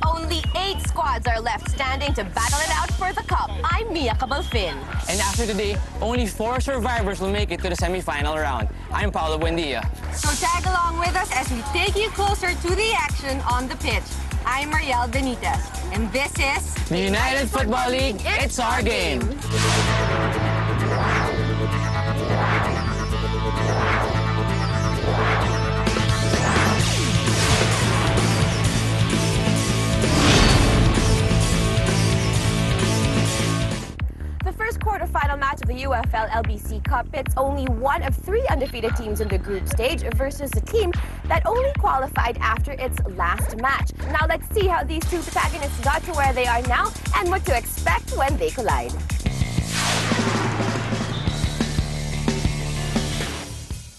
Only 8 squads are left standing to battle it out for the cup. I'm Mia Cabalfin. And after today, only 4 survivors will make it to the semi-final round. I'm Paolo Buendia. So tag along with us as we take you closer to the action on the pitch. I'm Mariel Benitez, and this is The United Football League, it's our game. The first quarterfinal match of the UFL LBC Cup pits only one of 3 undefeated teams in the group stage versus a team that only qualified after its last match. Now let's see how these two protagonists got to where they are now and what to expect when they collide.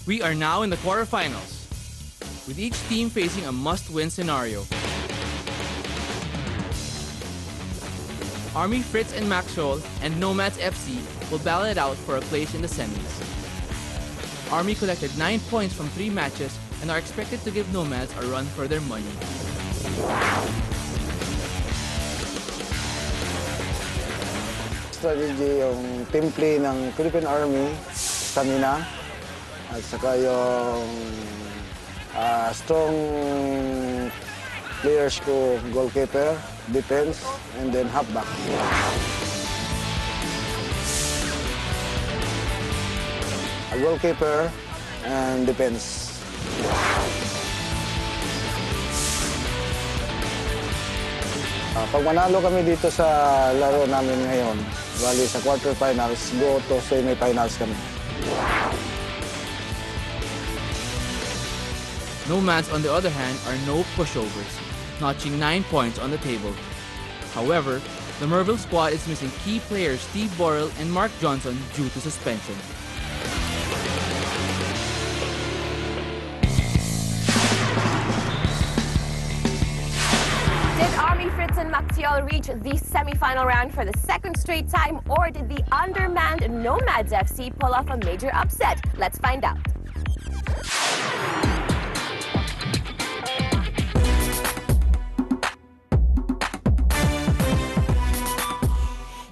We are now in the quarterfinals, with each team facing a must-win scenario. Army Fritz and Maxwell and Nomads FC will battle it out for a place in the semis. Army collected 9 points from 3 matches and are expected to give Nomads a run for their money. Strategy yung team play ng Philippine Army, stamina, at saka yung strong players ko, goalkeeper, defense, and then halfback. A goalkeeper and defense. Pag manalo kami dito sa laro namin ngayon, bali sa quarterfinals, go to semifinals kami. Nomads, on the other hand, are no pushovers, notching 9 points on the table. However, the Merville squad is missing key players Steve Borrell and Mark Johnson due to suspension. Did Army Fritz and Maxiol reach the semi-final round for the second straight time, or did the undermanned Nomads FC pull off a major upset? Let's find out.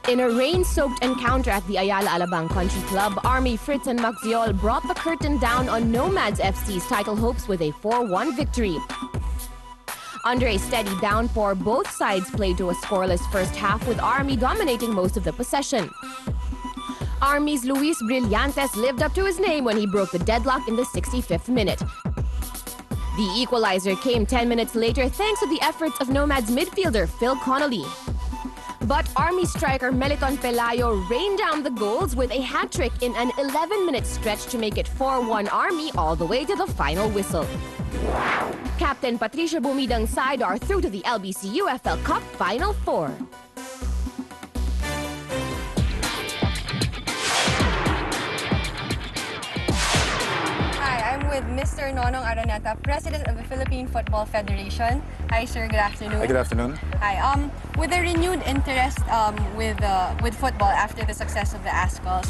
In a rain-soaked encounter at the Ayala Alabang Country Club, Army Fritz and Maxiol brought the curtain down on Nomads FC's title hopes with a 4-1 victory. Under a steady downpour, both sides played to a scoreless first half, with Army dominating most of the possession. Army's Luis Brillantes lived up to his name when he broke the deadlock in the 65th minute. The equalizer came 10 minutes later thanks to the efforts of Nomads midfielder Phil Connolly. But Army striker Meliton Pelayo rained down the goals with a hat-trick in an 11-minute stretch to make it 4-1 Army all the way to the final whistle. Captain Patricia Bumidang's side are through to the LBC UFL Cup Final 4. I'm with Mr. Nonong Araneta, President of the Philippine Football Federation. Hi, sir. Good afternoon. Hi, good afternoon. Hi. With a renewed interest with football after the success of the ASCOs,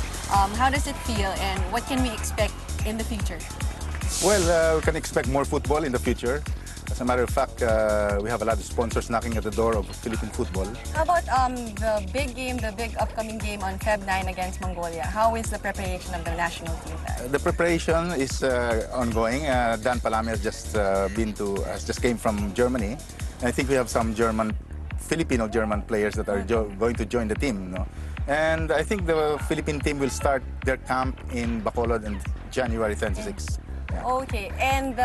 how does it feel, and what can we expect in the future? Well, we can expect more football in the future. As a matter of fact, we have a lot of sponsors knocking at the door of Philippine football. How about the big game, the big upcoming game on Feb 9 against Mongolia? How is the preparation of the national team there? The preparation is ongoing. Dan Palame has just came from Germany. And I think we have some Filipino-German players that are going to join the team. No? And I think the Philippine team will start their camp in Bacolod on January 26. Okay, and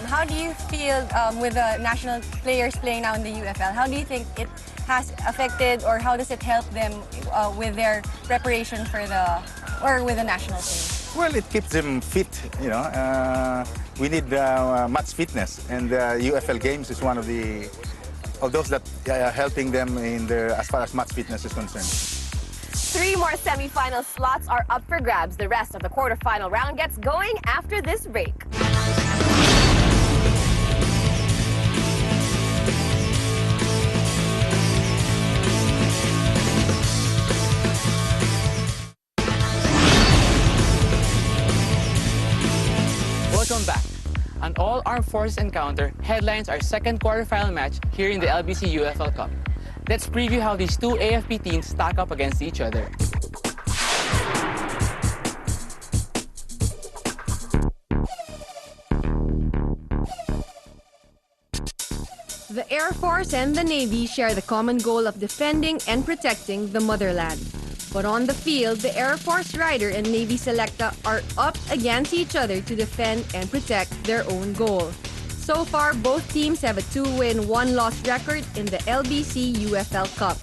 how do you feel with the national players playing now in the UFL? How do you think it has affected, or how does it help them with their preparation for with the national team? Well, it keeps them fit, you know. We need match fitness, and UFL games is one of those that are helping them as far as match fitness is concerned. 3 more semi-final slots are up for grabs. The rest of the quarterfinal round gets going after this break. Welcome back. An all Fellow Armed Forces encounter headlines our second quarterfinal match here in the LBC UFL Cup. Let's preview how these two AFP teams stack up against each other. The Air Force and the Navy share the common goal of defending and protecting the motherland. But on the field, the Air Force Rider and Navy Selecta are up against each other to defend and protect their own goal. So far, both teams have a 2-win, 1-loss record in the LBC UFL Cup.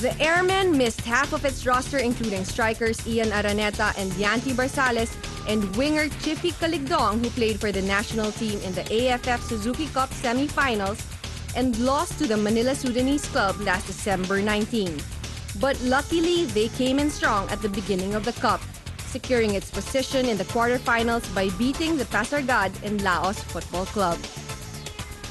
The Airmen missed half of its roster, including strikers Ian Araneta and Dianty Barsales, and winger Chiffy Caligdong, who played for the national team in the AFF Suzuki Cup semifinals and lost to the Manila Sudanese club last December 19. But luckily, they came in strong at the beginning of the cup, securing its position in the quarterfinals by beating the Pasargad and Laos Football Club.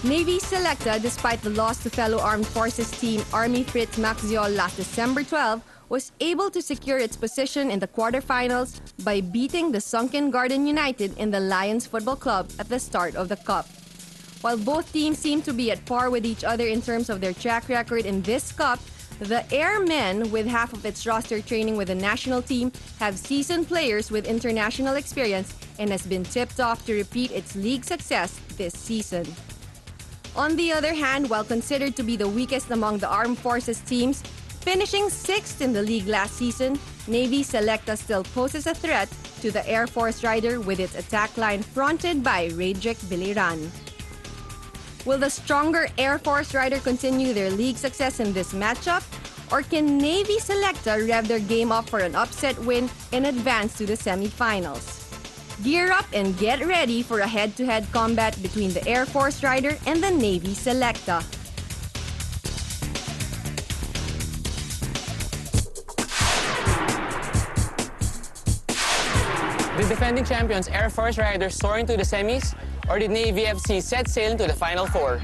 Navy Selecta, despite the loss to fellow Armed Forces team Army Fritz Maxiol last December 12, was able to secure its position in the quarterfinals by beating the Sunken Garden United in the Lions Football Club at the start of the cup. While both teams seem to be at par with each other in terms of their track record in this cup, the Airmen, with half of its roster training with the national team, have seasoned players with international experience and has been tipped off to repeat its league success this season. On the other hand, while considered to be the weakest among the Armed Forces teams, finishing 6th in the league last season, Navy Selecta still poses a threat to the Air Force Rider with its attack line fronted by Radric Biliran. Will the stronger Air Force Rider continue their league success in this matchup? Or can Navy Selecta rev their game up for an upset win and advance to the semifinals? Gear up and get ready for a head-to-head combat between the Air Force Rider and the Navy Selecta. The defending champions Air Force Riders soar into the semis, or did Navy FC set sail into the Final Four?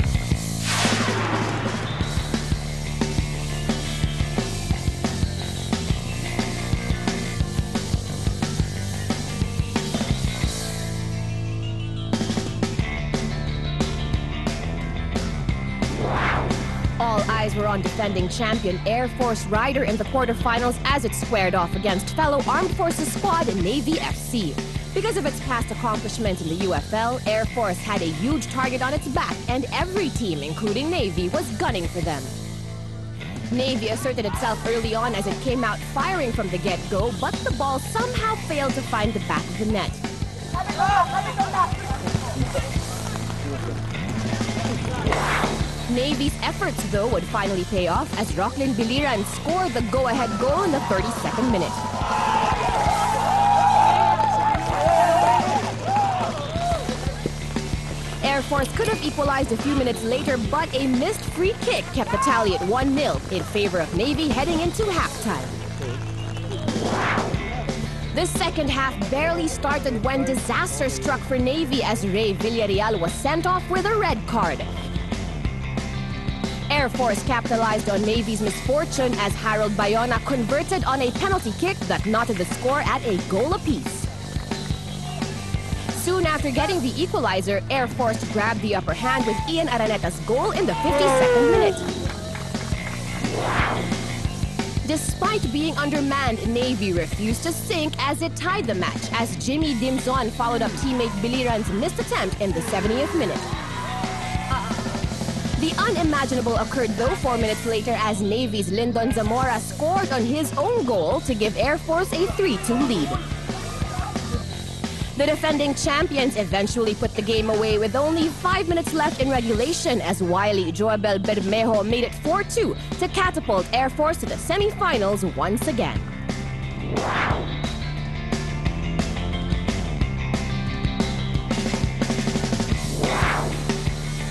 All eyes were on defending champion Air Force Rider in the quarterfinals as it squared off against fellow Armed Forces squad Navy FC. Because of its past accomplishments in the UFL, Air Force had a huge target on its back, and every team, including Navy, was gunning for them. Navy asserted itself early on as it came out firing from the get-go, but the ball somehow failed to find the back of the net. Navy's efforts, though, would finally pay off as Rocklin Biliran scored the go-ahead goal in the 32nd minute. Air Force could have equalized a few minutes later, but a missed free kick kept the tally at 1-0 in favor of Navy heading into halftime. The second half barely started when disaster struck for Navy as Ray Villarreal was sent off with a red card. Air Force capitalized on Navy's misfortune as Harold Bayona converted on a penalty kick that knotted the score at a goal apiece. Soon after getting the equalizer, Air Force grabbed the upper hand with Ian Araneta's goal in the 52nd minute. Despite being undermanned, Navy refused to sink as it tied the match as Jimmy Dimzon followed up teammate Biliran's missed attempt in the 70th minute. The unimaginable occurred though 4 minutes later as Navy's Lyndon Zamora scored on his own goal to give Air Force a 3-2 lead. The defending champions eventually put the game away with only 5 minutes left in regulation as wily Joabel Bermejo made it 4-2 to catapult Air Force to the semifinals once again.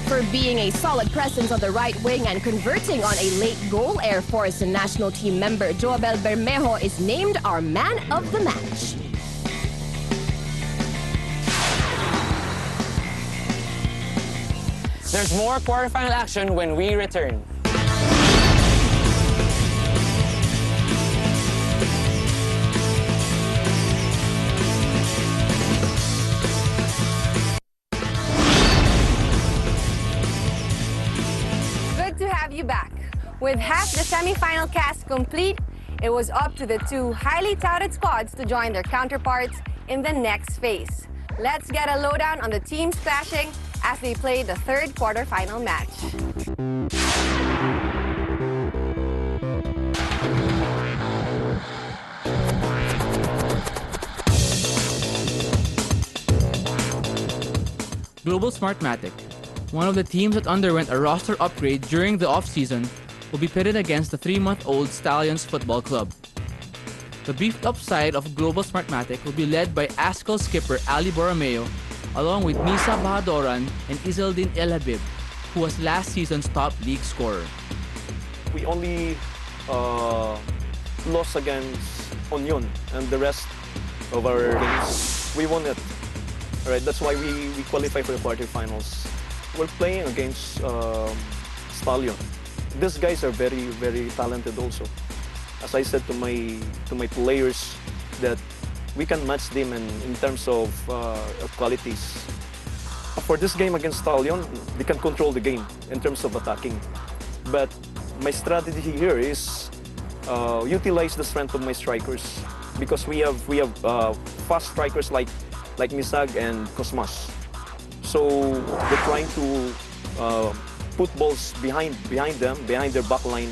For being a solid presence on the right wing and converting on a late goal, Air Force and national team member Joabel Bermejo is named our man of the match. There's more quarterfinal action when we return. have you back. With half the semi-final cast complete, it was up to the two highly touted squads to join their counterparts in the next phase. Let's get a lowdown on the teams clashing as they play the third quarterfinal match. Global Smartmatic, one of the teams that underwent a roster upgrade during the offseason, will be pitted against the 3-month-old Stallions Football Club. The beefed-up side of Global Smartmatic will be led by Ascal skipper Ali Borromeo, along with Nisa Bahadoran and Izeldin El Habib, who was last season's top league scorer. We only lost against Union, and the rest of our games, we won it. Alright, that's why we qualify for the quarterfinals. We're playing against Stallion. These guys are very, very talented also. As I said to my players, that we can match them in terms of qualities. For this game against Stallion, they can control the game in terms of attacking. But my strategy here is utilize the strength of my strikers, because we have fast strikers like Misag and Cosmas. So we're trying to put balls behind them, behind their back line,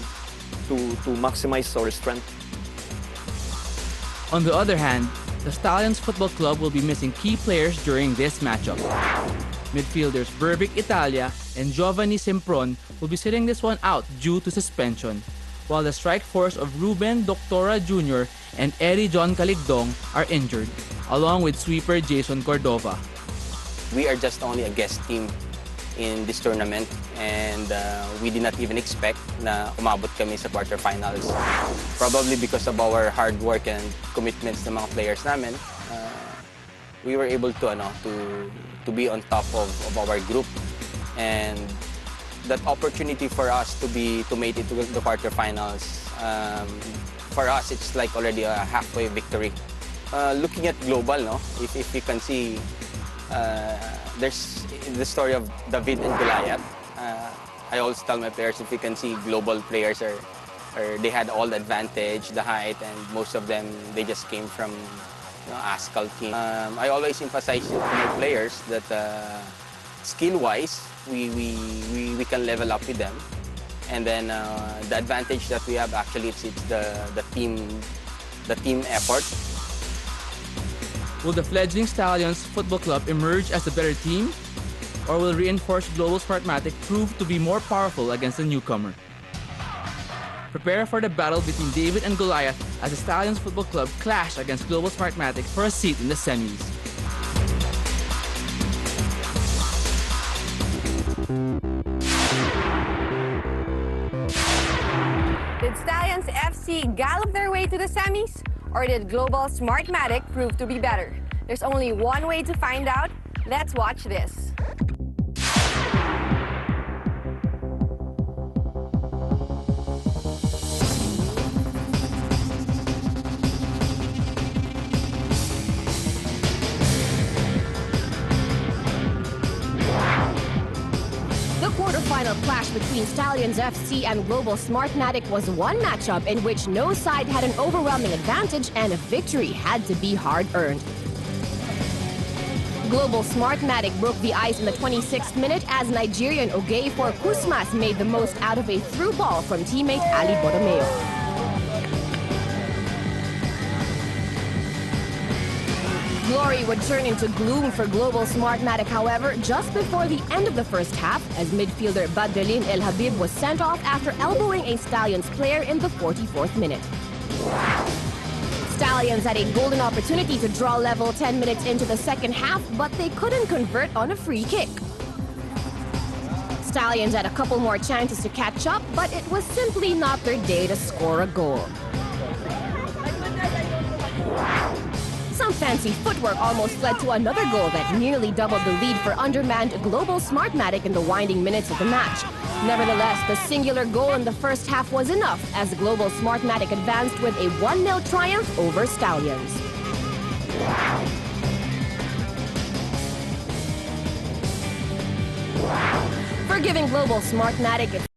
to maximize our strength. On the other hand, the Stallions Football Club will be missing key players during this matchup. Midfielders Berbic Italia and Giovanni Simpron will be sitting this one out due to suspension, while the strike force of Ruben Doctora Jr. and Eddie John Caligdong are injured, along with sweeper Jason Cordova. We are just only a guest team in this tournament, and we did not even expect na umabot kami sa quarterfinals. Probably because of our hard work and commitments ng mga players namin, we were able to be on top of our group, and that opportunity for us to make it to the quarterfinals, for us it's like already a halfway victory. Looking at global, if you can see, there's the story of David and Goliath. I always tell my players, if you can see, global players they had all the advantage, the height, and most of them, they just came from Ascal team. I always emphasize to my players that skill-wise, we can level up with them, and then the advantage that we have actually it's the team effort. Will the fledgling Stallions Football Club emerge as a better team, or will reinforced Global Smartmatic prove to be more powerful against the newcomer? Prepare for the battle between David and Goliath as the Stallions Football Club clash against Global Smartmatic for a seat in the semis. Did Stallions FC gallop their way to the semis? Or did Global Smartmatic prove to be better? There's only one way to find out. Let's watch this. The quarterfinal clash between Stallions FC and Global Smartmatic was one matchup in which no side had an overwhelming advantage and a victory had to be hard-earned. Global Smartmatic broke the ice in the 26th minute as Nigerian Ogefor Kusmas made the most out of a through ball from teammate Ali Borromeo. Glory would turn into gloom for Global Smartmatic, however, just before the end of the first half, as midfielder Badrelin El Habib was sent off after elbowing a Stallions player in the 44th minute. Stallions had a golden opportunity to draw level 10 minutes into the second half, but they couldn't convert on a free kick. Stallions had a couple more chances to catch up, but it was simply not their day to score a goal. Some fancy footwork almost led to another goal that nearly doubled the lead for undermanned Global Smartmatic in the winding minutes of the match. Nevertheless, the singular goal in the first half was enough as Global Smartmatic advanced with a 1-0 triumph over Stallions. For giving Global Smartmatic its